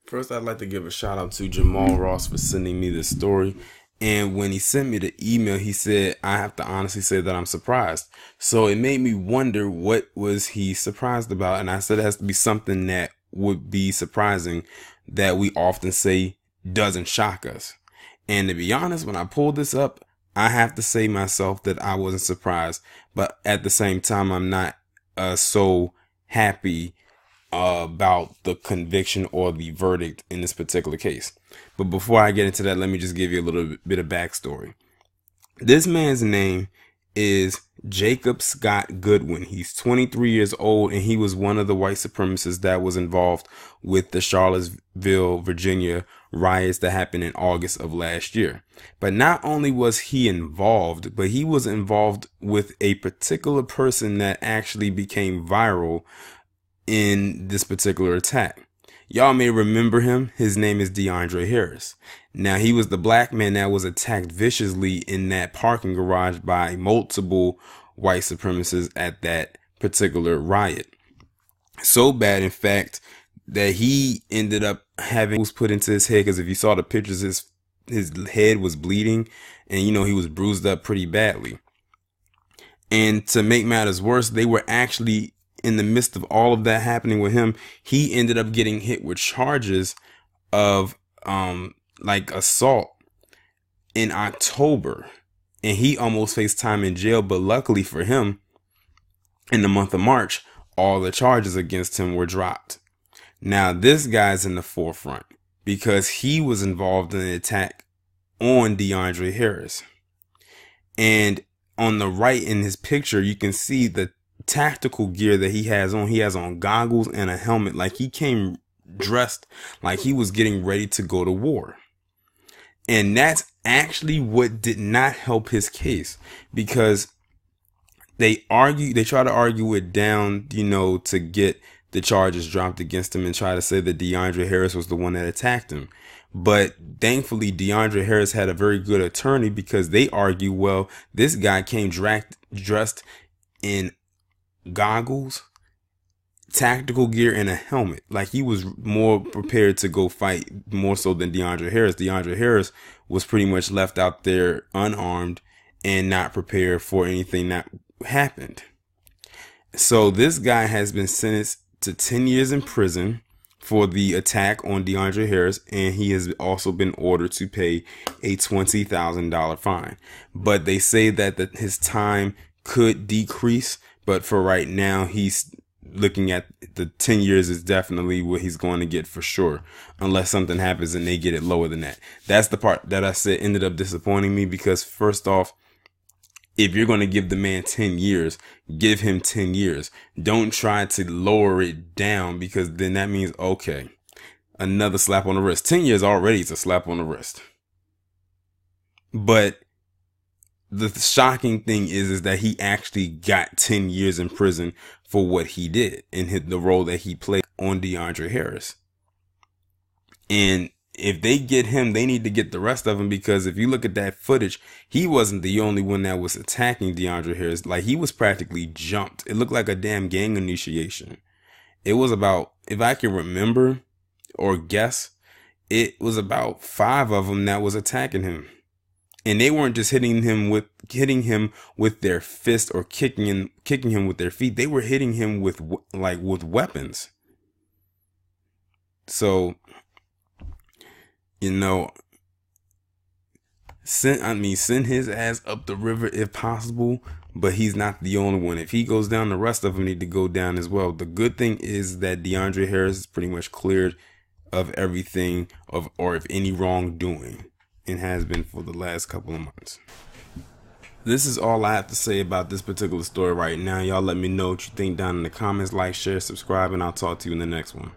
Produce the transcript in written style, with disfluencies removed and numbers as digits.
First, I'd like to give a shout out to Jamal Ross for sending me this story. And when he sent me the email, he said, I have to honestly say that I'm surprised. So it made me wonder, what was he surprised about? And I said it has to be something that would be surprising, that we often say doesn't shock us. And to be honest, when I pulled this up, I have to say myself that I wasn't surprised. But at the same time, I'm not so happy about the conviction or the verdict in this particular case. But before I get into that, let me just give you a little bit of backstory. This man's name is Jacob Scott Goodwin. He's 23 years old, and he was one of the white supremacists that was involved with the Charlottesville, Virginia riots that happened in August of last year. But not only was he involved, but he was involved with a particular person that actually became viral in this particular attack. Y'all may remember him. His name is Deandre Harris. Now, he was the black man that was attacked viciously in that parking garage by multiple white supremacists at that particular riot. So bad, in fact, that he ended up having was put into his head, because if you saw the pictures, his head was bleeding, and he was bruised up pretty badly. And to make matters worse, they were actually, in the midst of all of that happening with him, he ended up getting hit with charges of assault in October, and he almost faced time in jail. But luckily for him, in the month of March, all the charges against him were dropped. Now this guy's in the forefront because he was involved in an attack on Deandre Harris. And on the right in his picture, you can see the tactical gear that he has on. He has on goggles and a helmet, like he came dressed like he was getting ready to go to war. And that's actually what did not help his case, because they try to argue it down, to get the charges dropped against him and try to say that Deandre Harris was the one that attacked him. But thankfully, Deandre Harris had a very good attorney, because they argue, well, this guy came dressed in goggles, tactical gear, and a helmet. Like, he was more prepared to go fight, more so than Deandre Harris. Deandre Harris was pretty much left out there unarmed and not prepared for anything that happened. So this guy has been sentenced to 10 years in prison for the attack on Deandre Harris, and he has also been ordered to pay a $20,000 fine. But they say that his time could decrease, but for right now, he's looking at the 10 years is definitely what he's going to get for sure, unless something happens and they get it lower than that. That's the part that I said ended up disappointing me, because first off, if you're going to give the man 10 years, give him 10 years. Don't try to lower it down, because then that means, okay, another slap on the wrist. 10 years already is a slap on the wrist. But the shocking thing is that he actually got 10 years in prison for what he did and the role that he played on Deandre Harris. And if they get him, they need to get the rest of them, because if you look at that footage, he wasn't the only one that was attacking Deandre Harris. Like, he was practically jumped. It looked like a damn gang initiation. It was about, if I can remember or guess, it was about 5 of them that was attacking him. And they weren't just hitting him with their fist or kicking him with their feet. They were hitting him with weapons. So, send his ass up the river if possible, but he's not the only one. If he goes down, the rest of them need to go down as well. The good thing is that Deandre Harris is pretty much cleared of everything of any wrongdoing, and has been for the last couple of months. This is all I have to say about this particular story right now. Y'all let me know what you think down in the comments. Like, share, subscribe, and I'll talk to you in the next one.